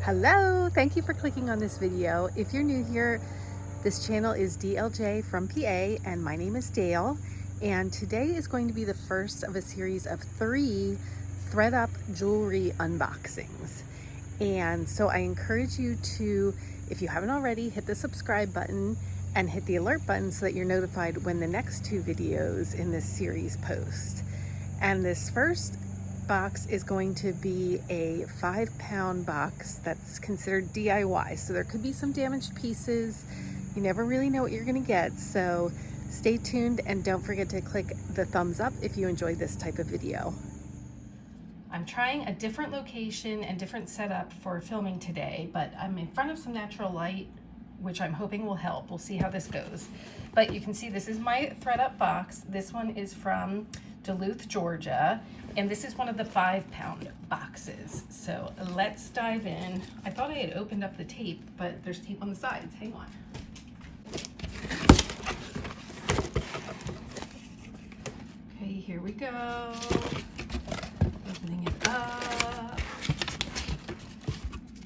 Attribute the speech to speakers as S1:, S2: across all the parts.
S1: Hello, thank you for clicking on this video. If you're new here, this channel is DLJ from PA and my name is Dale, and today is going to be the first of a series of 3 THREDUP jewelry unboxings. And so I encourage you to, if you haven't already, hit the subscribe button and hit the alert button so that you're notified when the next 2 videos in this series post. And this first box is going to be a 5-pound box that's considered DIY. So there could be some damaged pieces. You never really know what you're gonna get. So stay tuned and don't forget to click the thumbs up if you enjoy this type of video. I'm trying a different location and different setup for filming today, but I'm in front of some natural light, which I'm hoping will help. We'll see how this goes. But you can see this is my THREDUP box. This one is from Duluth, Georgia, and this is one of the 5-pound boxes. So let's dive in. I thought I had opened up the tape, but there's tape on the sides. Hang on. Okay, here we go. Opening it up.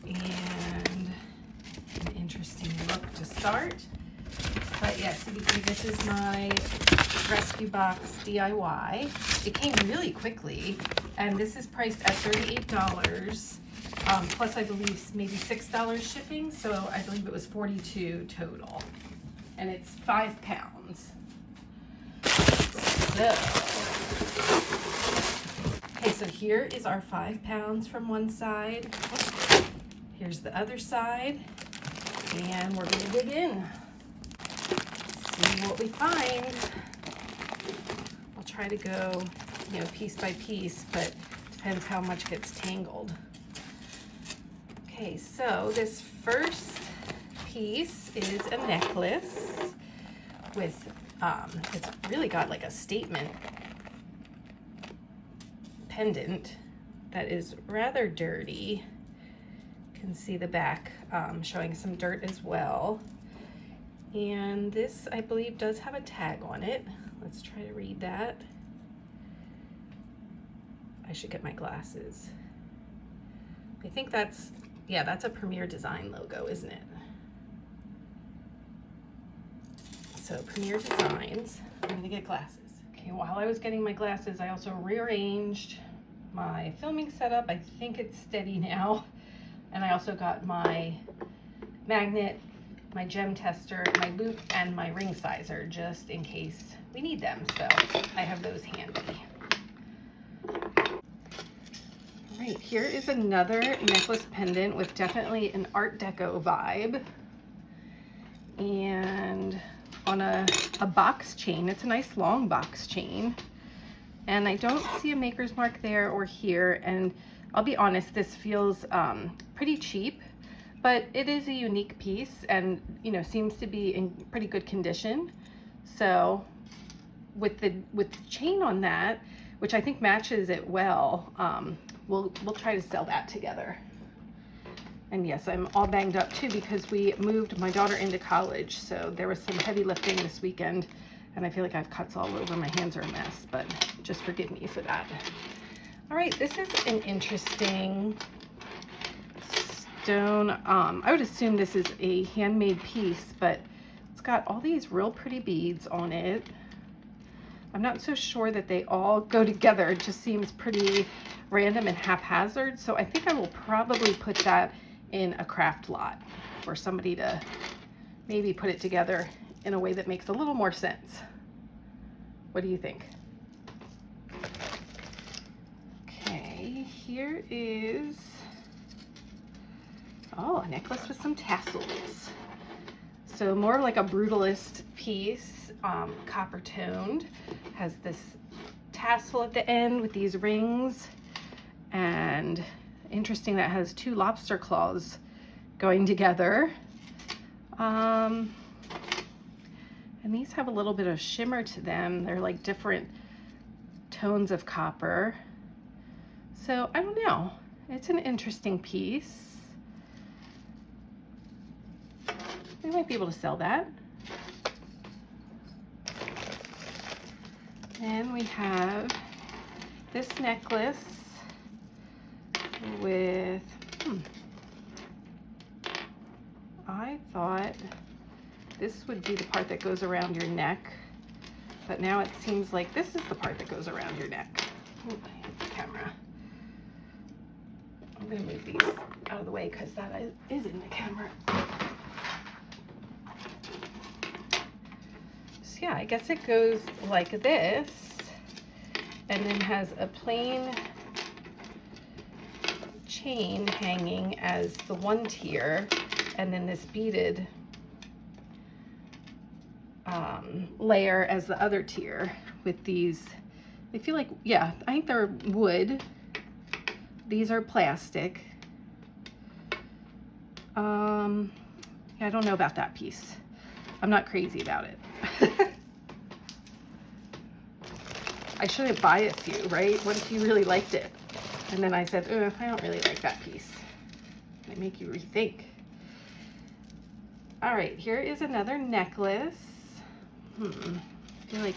S1: And an interesting look to start. But yes, you can see this is my rescue box DIY. It came really quickly, and this is priced at $38, plus I believe maybe $6 shipping, so I believe it was $42 total, and it's 5 pounds. So, okay, so here is our 5 pounds from one side. Here's the other side, and we're gonna dig in. See what we find. I'll try to go, piece by piece, but depends how much gets tangled. Okay, so this first piece is a necklace with, it's really got like a statement pendant that is rather dirty. You can see the back showing some dirt as well. And this, I believe, does have a tag on it. Let's try to read that. I should get my glasses. I think that's a Premier Design logo, isn't it? So Premier Designs, I'm gonna get glasses. Okay, while I was getting my glasses, I also rearranged my filming setup. I think it's steady now. And I also got my magnet, my gem tester, my loop, and my ring sizer, just in case we need them. So I have those handy. All right, here is another necklace pendant with definitely an Art Deco vibe. And on a box chain. It's a nice long box chain. And I don't see a maker's mark there or here. And I'll be honest, this feels pretty cheap. But it is a unique piece and, seems to be in pretty good condition. So with the chain on that, which I think matches it well, we'll try to sell that together. And yes, I'm all banged up too because we moved my daughter into college. So there was some heavy lifting this weekend and I feel like I have cuts all over. My hands are a mess, but just forgive me for that. All right, this is an interesting stone. I would assume this is a handmade piece, but it's got all these real pretty beads on it. I'm not so sure that they all go together. It just seems pretty random and haphazard. So I think I will probably put that in a craft lot for somebody to maybe put it together in a way that makes a little more sense. What do you think? Okay, here is a necklace with some tassels. So more like a brutalist piece, copper toned. Has this tassel at the end with these rings. And interesting that has 2 lobster claws going together. And these have a little bit of shimmer to them. They're like different tones of copper. So I don't know. It's an interesting piece. We might be able to sell that. And we have this necklace with thought this would be the part that goes around your neck, but now it seems like this is the part that goes around your neck. Ooh, I hit the camera. I'm gonna move these out of the way because that is in the camera. So yeah, I guess it goes like this and then has a plain chain hanging as the one tier, and then this beaded layer as the other tier with these. They feel like, yeah, I think they're wood. These are plastic. Yeah, I don't know about that piece. I'm not crazy about it. I shouldn't bias you, right? What if you really liked it? And then I said, I don't really like that piece. They make you rethink. All right, here is another necklace. I feel like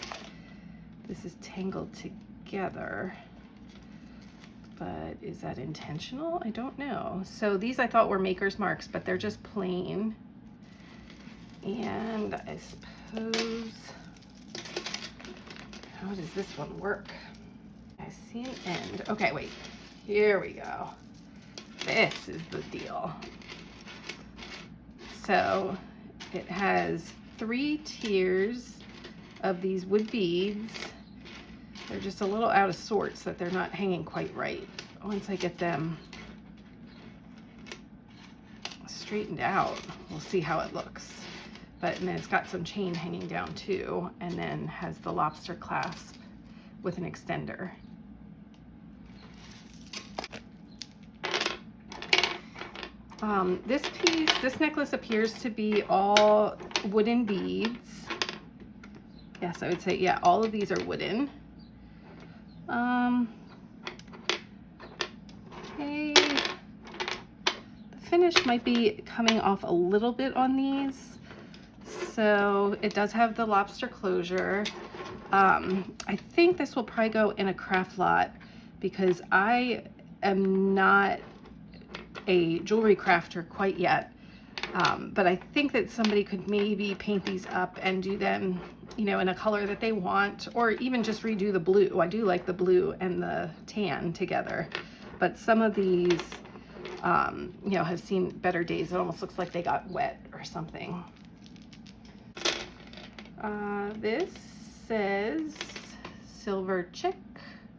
S1: this is tangled together, but is that intentional? I don't know. So these I thought were maker's marks, but they're just plain. And I suppose, how does this one work? I see an end. Okay, wait, here we go. This is the deal. So it has 3 tiers of these wood beads. They're just a little out of sorts that they're not hanging quite right. Once I get them straightened out, we'll see how it looks. But and then it's got some chain hanging down too, and then has the lobster clasp with an extender. This piece, this necklace appears to be all wooden beads. Yes, I would say, yeah, all of these are wooden. Okay. The finish might be coming off a little bit on these. So it does have the lobster closure. I think this will probably go in a craft lot because I am not a jewelry crafter quite yet. But I think that somebody could maybe paint these up and do them, you know, in a color that they want, or even just redo the blue. I do like the blue and the tan together, but some of these, you know, have seen better days. It almost looks like they got wet or something. This says silver chick.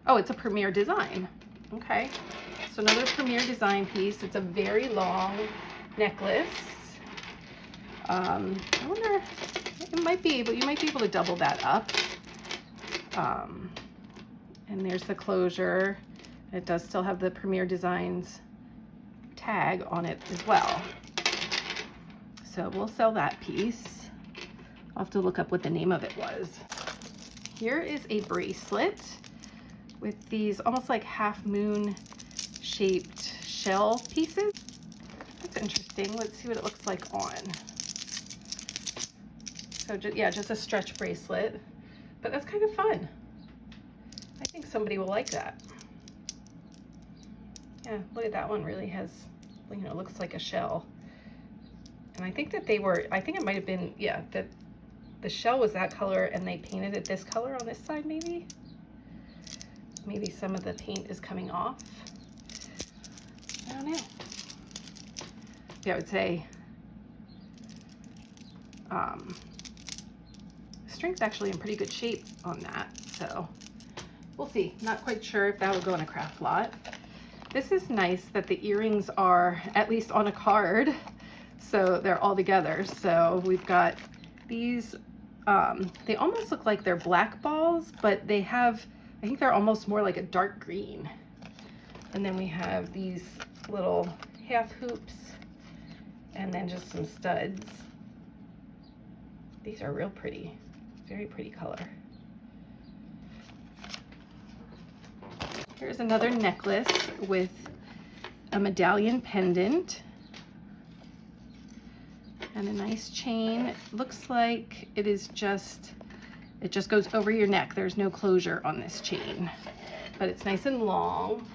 S1: Oh, it's a Premier design. Okay, so another Premier design piece. It's a very long necklace. I wonder, it might be able, you might be able to double that up. And there's the closure. It does still have the Premier Designs tag on it as well. So we'll sell that piece. I'll have to look up what the name of it was. Here is a bracelet with these almost like half moon shaped shell pieces. That's interesting. Let's see what it looks like on. So yeah, just a stretch bracelet, but that's kind of fun. I think somebody will like that. Yeah, look at that one, really has, you know, looks like a shell. And I think that they were, I think it might have been, yeah, that the shell was that color and they painted it this color on this side maybe. Maybe some of the paint is coming off. I don't know. Yeah, I would say string's actually in pretty good shape on that, so we'll see. Not quite sure if that would go in a craft lot. This is nice that the earrings are at least on a card, so they're all together. So we've got these, they almost look like they're black balls, but they have, I think they're almost more like a dark green. And then we have these little half hoops and then just some studs. These are real pretty, very pretty color. Here's another necklace with a medallion pendant and a nice chain. It looks like it is just, it just goes over your neck. There's no closure on this chain, but it's nice and long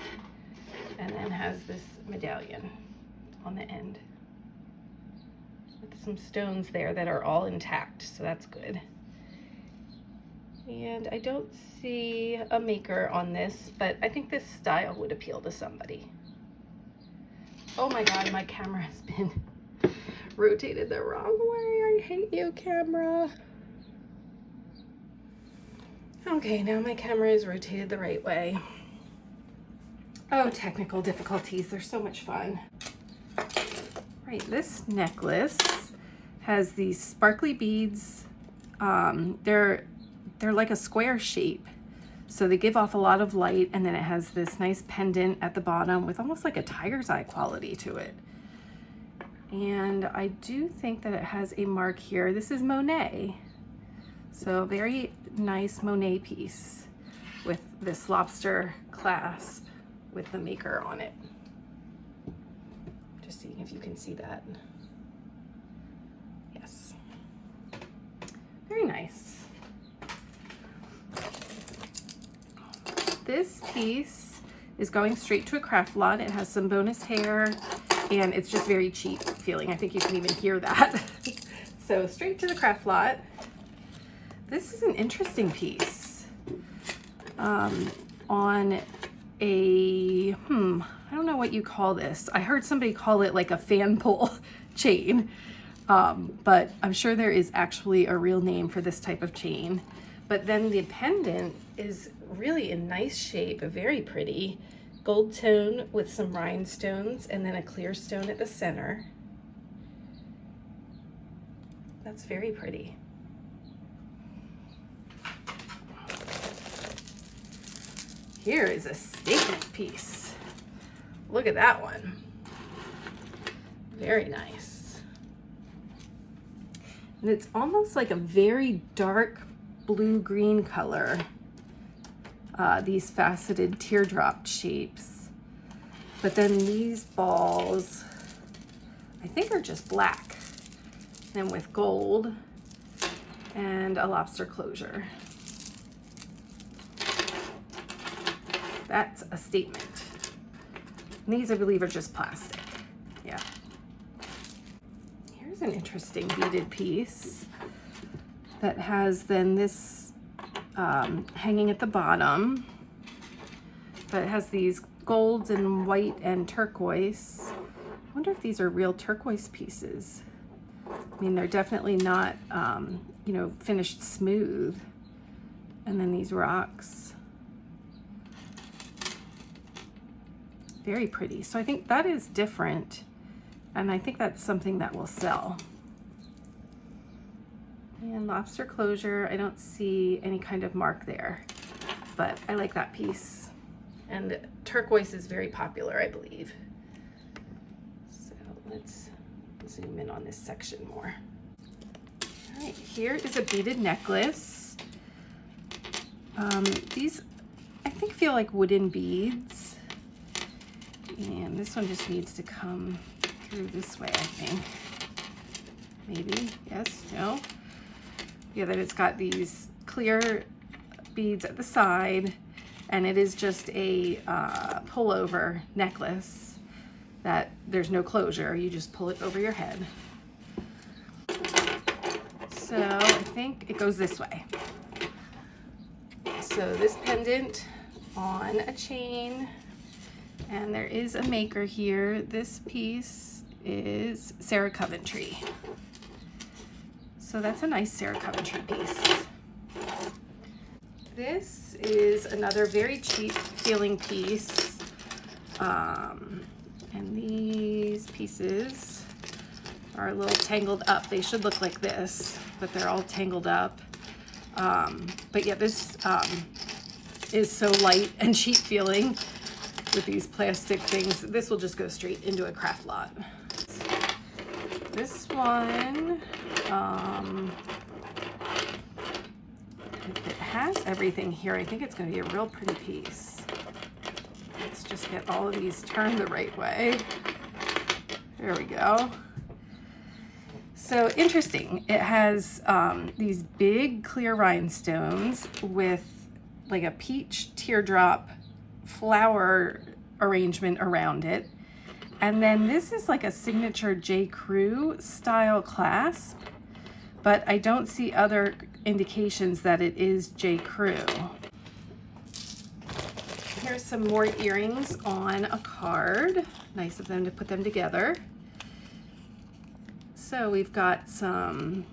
S1: and then has this medallion on the end. with some stones there that are all intact, so that's good. And I don't see a maker on this, but I think this style would appeal to somebody. Oh my God, my camera has been rotated the wrong way. I hate you, camera. Okay, now my camera is rotated the right way. Oh, technical difficulties, they're so much fun. Right, this necklace has these sparkly beads. They're like a square shape, so they give off a lot of light, and then it has this nice pendant at the bottom with almost like a tiger's eye quality to it. And I do think that it has a mark here. This is Monet, so very nice Monet piece with this lobster clasp with the maker on it. Just seeing if you can see that. Yes, very nice. This piece is going straight to a craft lot. It has some bonus hair, and it's just very cheap feeling. I think you can even hear that. So straight to the craft lot. This is an interesting piece on a, I don't know what you call this. I heard somebody call it like a fan pole chain, but I'm sure there is actually a real name for this type of chain. But then the pendant is really in nice shape, very pretty. Gold tone with some rhinestones and then a clear stone at the center. That's very pretty. Here is a statement piece. Look at that one. Very nice. And it's almost like a very dark blue-green color. These faceted teardrop shapes. But then these balls, I think, are just black and with gold and a lobster closure. That's a statement. And these, I believe, are just plastic. Yeah. Here's an interesting beaded piece that has then this hanging at the bottom, but it has these golds and white and turquoise. I wonder if these are real turquoise pieces. I mean, they're definitely not, you know, finished smooth. And then these rocks. Very pretty. So I think that is different, and I think that's something that will sell. And lobster closure, I don't see any kind of mark there, but I like that piece. And turquoise is very popular, I believe. So let's zoom in on this section more. All right, here is a beaded necklace. These, I think, feel like wooden beads. And this one just needs to come through this way, I think. Maybe, yes, no. Yeah, that it's got these clear beads at the side, and it is just a pullover necklace that there's no closure. You just pull it over your head. So I think it goes this way. So this pendant on a chain. And there is a maker here. This piece is Sarah Coventry. So that's a nice Sarah Coventry piece. This is another very cheap feeling piece. And these pieces are a little tangled up. They should look like this, but they're all tangled up. But yeah, this is so light and cheap feeling. With these plastic things, this will just go straight into a craft lot. This one, if it has everything here, I think it's going to be a real pretty piece. Let's just get all of these turned the right way. There we go. So interesting. It has these big clear rhinestones with like a peach teardrop flower arrangement around it, And then this is like a signature J. Crew style clasp, but I don't see other indications that it is J. Crew. Here's some more earrings on a card. Nice of them to put them together. So we've got some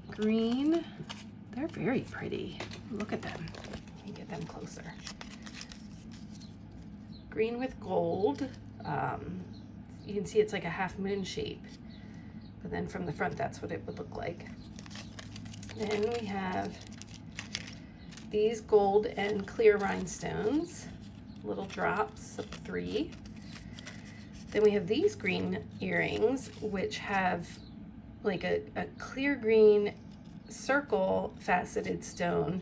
S1: green. They're very pretty. Look at them. Let me get them closer. Green with gold. You can see it's like a half moon shape, but then from the front that's what it would look like. Then we have these gold and clear rhinestones, little drops of 3. Then we have these green earrings, which have like a clear green circle faceted stone,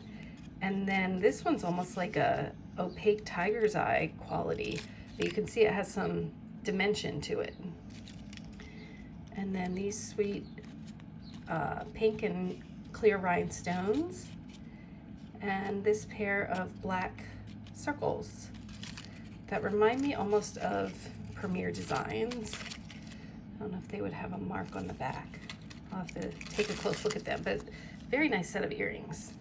S1: and then this one's almost like a opaque tiger's eye quality, but you can see it has some dimension to it. And then these sweet pink and clear rhinestones, and this pair of black circles that remind me almost of Premier Designs. I don't know if they would have a mark on the back. I'll have to take a close look at them, but very nice set of earrings.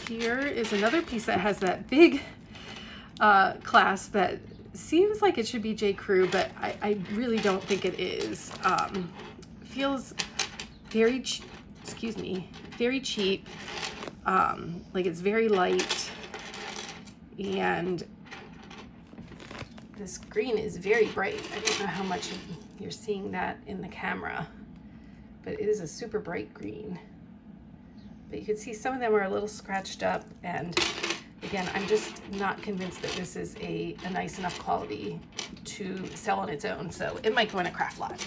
S1: Here is another piece that has that big clasp that seems like it should be J. Crew, but I really don't think it is. Feels very, very cheap. Like it's very light, and this green is very bright. I don't know how much you're seeing that in the camera, but it is a super bright green. But you can see some of them are a little scratched up, and again, I'm just not convinced that this is a nice enough quality to sell on its own, so it might go in a craft lot.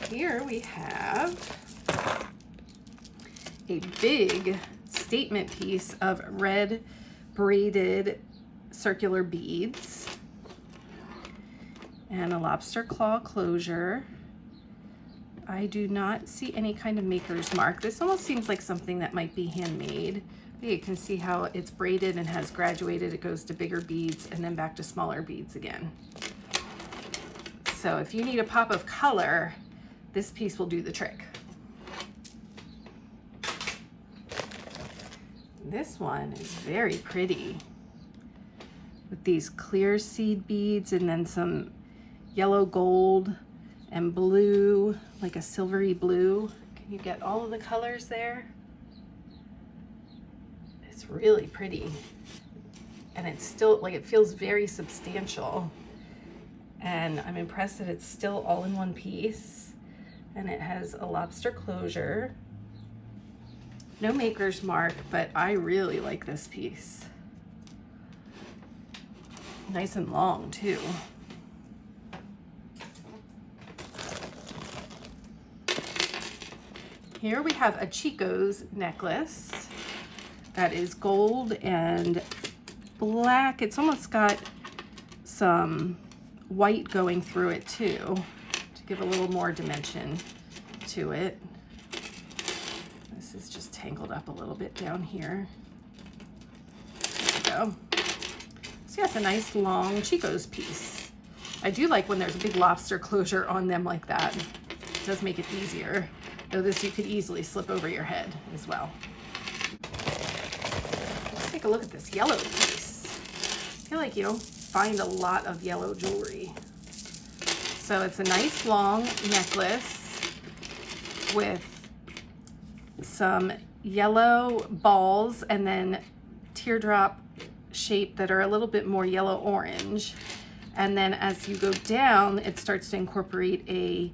S1: Here we have a big statement piece of red braided circular beads and a lobster claw closure. I do not see any kind of maker's mark. This almost seems like something that might be handmade. You can see how it's braided and has graduated. It goes to bigger beads and then back to smaller beads again. So if you need a pop of color, this piece will do the trick. This one is very pretty with these clear seed beads and then some yellow gold and blue, like a silvery blue. Can you get all of the colors there? It's really pretty. And it's still, like, it feels very substantial. And I'm impressed that it's still all in one piece. And it has a lobster closure. No maker's mark, but I really like this piece. Nice and long too. Here we have a Chico's necklace that is gold and black. It's almost got some white going through it too, to give a little more dimension to it. This is just tangled up a little bit down here. There we go. So yeah, it's a nice long Chico's piece. I do like when there's a big lobster closure on them like that. It does make it easier. Though this you could easily slip over your head as well. Let's take a look at this yellow piece. I feel like you don't find a lot of yellow jewelry. So it's a nice long necklace with some yellow balls and then teardrop shape that are a little bit more yellow orange. And then as you go down, it starts to incorporate a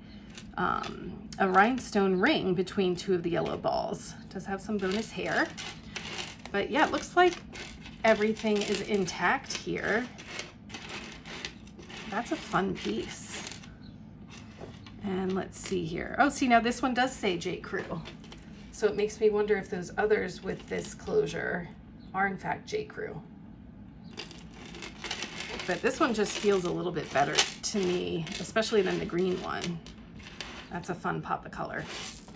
S1: rhinestone ring between two of the yellow balls. It does have some bonus hair. But yeah, it looks like everything is intact here. That's a fun piece. And let's see here. Oh, see, now this one does say J. Crew. So it makes me wonder if those others with this closure are in fact J. Crew. But this one just feels a little bit better to me, especially than the green one. That's a fun pop of color.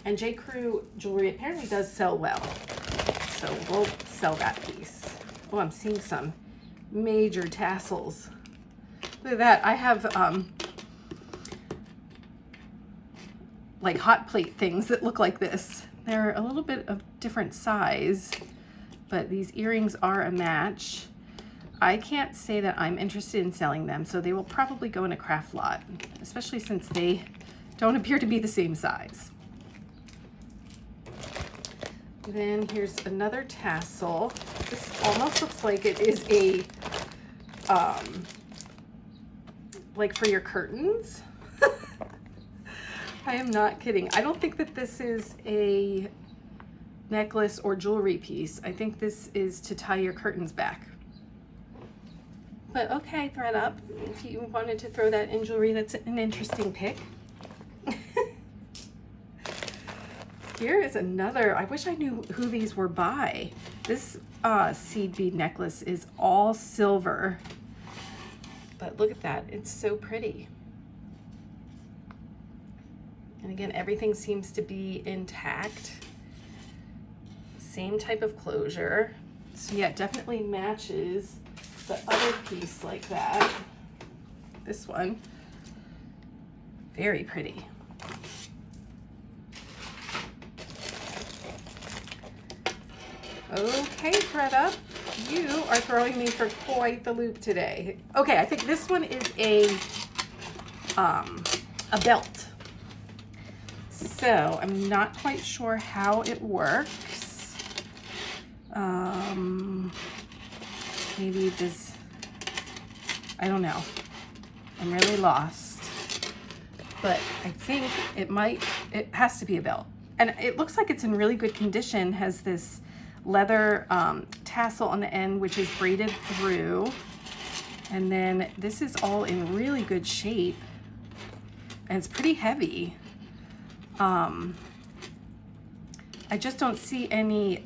S1: And J. Crew jewelry apparently does sell well. So we'll sell that piece. Oh, I'm seeing some major tassels. Look at that. I have like hot plate things that look like this. They're a little bit of different size, but these earrings are a match. I can't say that I'm interested in selling them, so they will probably go in a craft lot, especially since they don't appear to be the same size. Then here's another tassel. This almost looks like it is a, like for your curtains. I am not kidding. I don't think that this is a necklace or jewelry piece. I think this is to tie your curtains back. But okay, THREDUP, if you wanted to throw that in jewelry, that's an interesting pick. Here is another, I wish I knew who these were by. This seed bead necklace is all silver. But look at that, it's so pretty. And again, everything seems to be intact. Same type of closure. So yeah, it definitely matches the other piece like that. This one, very pretty. Okay, THREDUP, you are throwing me for quite the loop today. Okay, I think this one is a belt. So I'm not quite sure how it works. Maybe this, I don't know. I'm really lost. But I think it has to be a belt. And it looks like it's in really good condition, has this leather tassel on the end, which is braided through. And then this is all in really good shape. And it's pretty heavy. I just don't see any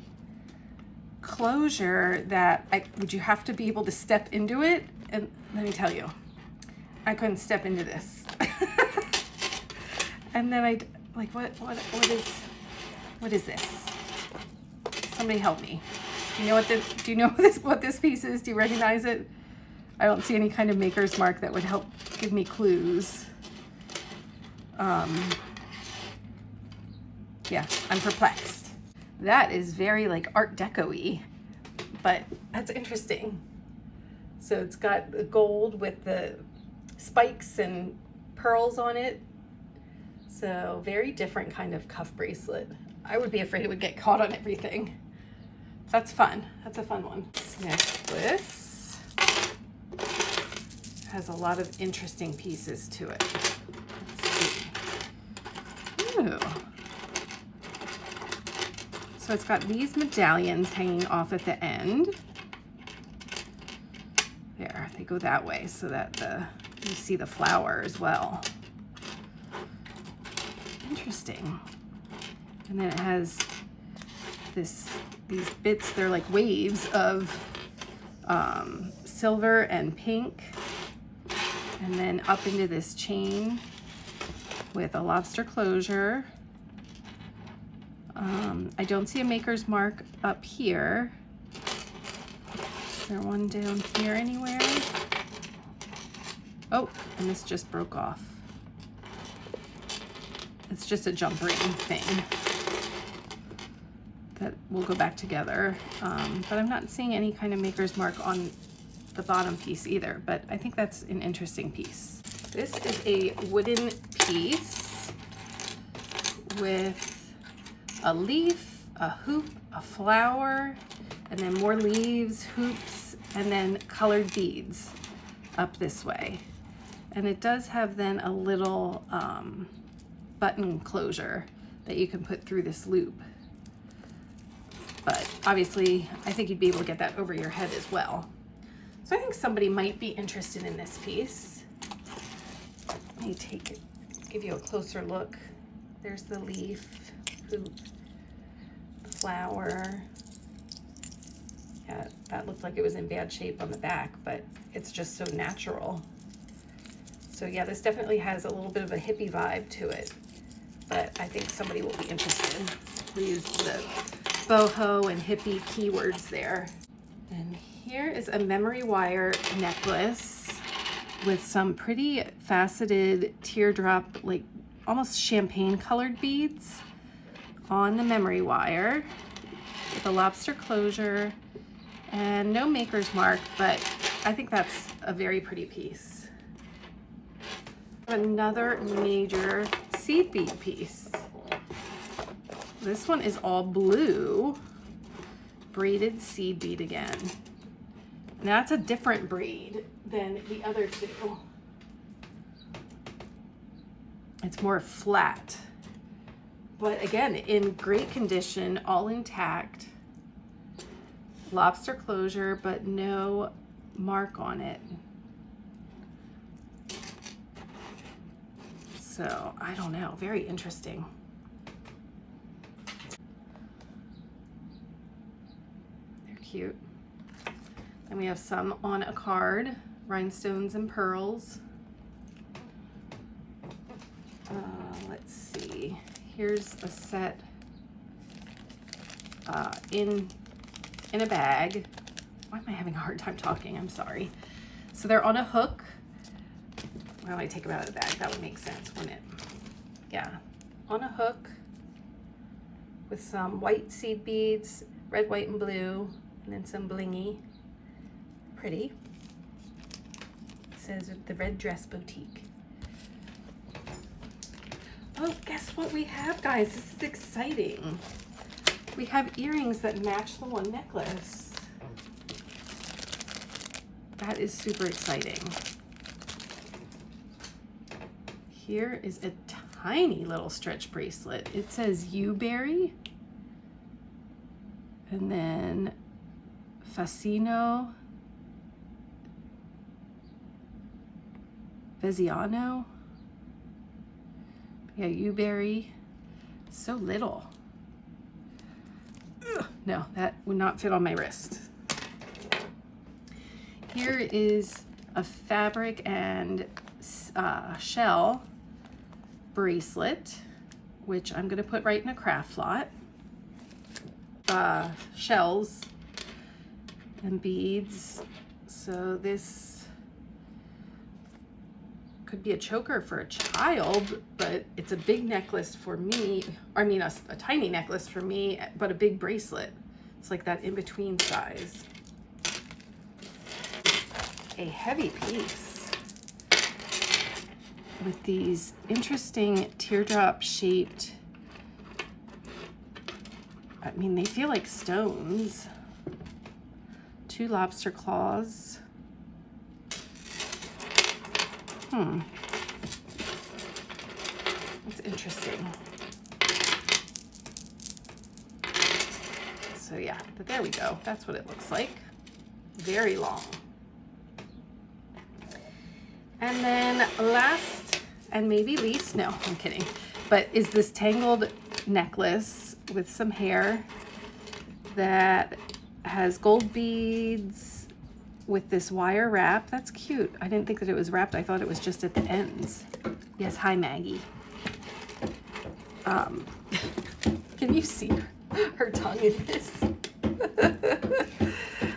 S1: closure that would you have to be able to step into it? And let me tell you, I couldn't step into this. And then what is this? Somebody help me. Do you know what this piece is? Do you recognize it? I don't see any kind of maker's mark that would help give me clues. Yeah, I'm perplexed. That is very like Art Deco-y, but that's interesting. So it's got the gold with the spikes and pearls on it. So very different kind of cuff bracelet. I would be afraid it would get caught on everything. That's fun. That's a fun one. This necklace has a lot of interesting pieces to it. Let's see. Ooh. So it's got these medallions hanging off at the end. There, they go that way so that you see the flower as well. Interesting. And then it has these bits, they're like waves of silver and pink. And then up into this chain with a lobster closure. I don't see a maker's mark up here. Is there one down here anywhere? Oh, and this just broke off. It's just a jump ring thing that will go back together. But I'm not seeing any kind of maker's mark on the bottom piece either, but I think that's an interesting piece. This is a wooden piece with a leaf, a hoop, a flower, and then more leaves, hoops, and then colored beads up this way. And it does have then a little button closure that you can put through this loop. But obviously, I think you'd be able to get that over your head as well. So I think somebody might be interested in this piece. Let me take it, give you a closer look. There's the leaf, hoop, flower. Yeah, that looked like it was in bad shape on the back, but it's just so natural. So yeah, this definitely has a little bit of a hippie vibe to it. but I think somebody will be interested. We used the boho and hippie keywords there. And here is a memory wire necklace with some pretty faceted teardrop, like almost champagne colored beads on the memory wire with a lobster closure and no maker's mark, but I think that's a very pretty piece. Another major seed bead piece. This one is all blue, braided seed bead again. Now that's a different braid than the other two. It's more flat, but again, in great condition, all intact. Lobster closure, but no mark on it. So I don't know, very interesting. They're cute. And we have some on a card, rhinestones and pearls. Let's see, here's a set in a bag. Why am I having a hard time talking? I'm sorry. So they're on a hook. Why don't I take them out of the bag? That would make sense, wouldn't it? Yeah, on a hook with some white seed beads, red, white, and blue, and then some blingy. Pretty. It says the Red Dress Boutique. Oh, guess what we have, guys? This is exciting. We have earrings that match the one necklace. That is super exciting. Here is a tiny little stretch bracelet. It says Uberry, and then Fascino, Veziano. Yeah, Uberry. So little. Ugh, no, that would not fit on my wrist. Here is a fabric and shell bracelet, which I'm going to put right in a craft lot. Shells and beads. So this could be a choker for a child, but it's a big necklace for me. I mean, a tiny necklace for me, but a big bracelet. It's like that in-between size. A heavy piece with these interesting teardrop shaped, I mean, they feel like stones. 2 lobster claws. That's interesting. So yeah, but there we go. That's what it looks like. Very long. And then last and maybe least, no, I'm kidding, but is this tangled necklace with some hair that has gold beads with this wire wrap. That's cute. I didn't think that it was wrapped. I thought it was just at the ends. Yes, hi Maggie. Can you see her tongue in this?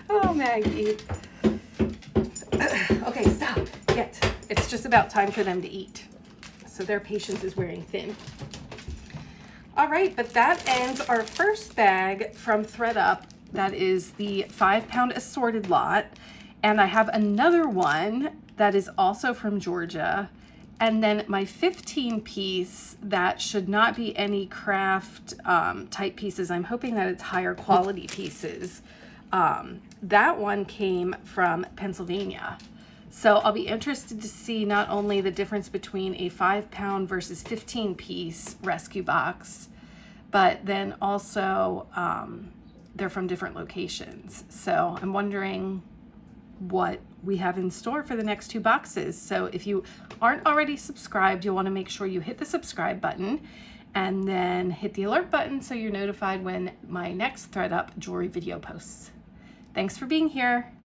S1: Oh, Maggie. Okay, stop. It's just about time for them to eat. So their patience is wearing thin. All right, but that ends our first bag from THREDUP. That is the 5-pound assorted lot. And I have another one that is also from Georgia. And then my 15-piece that should not be any craft type pieces. I'm hoping that it's higher quality pieces. That one came from Pennsylvania. So I'll be interested to see not only the difference between a 5-pound versus 15-piece rescue box, but then also they're from different locations. So I'm wondering what we have in store for the next 2 boxes. So if you aren't already subscribed, you'll want to make sure you hit the subscribe button and then hit the alert button so you're notified when my next THREDUP jewelry video posts. Thanks for being here.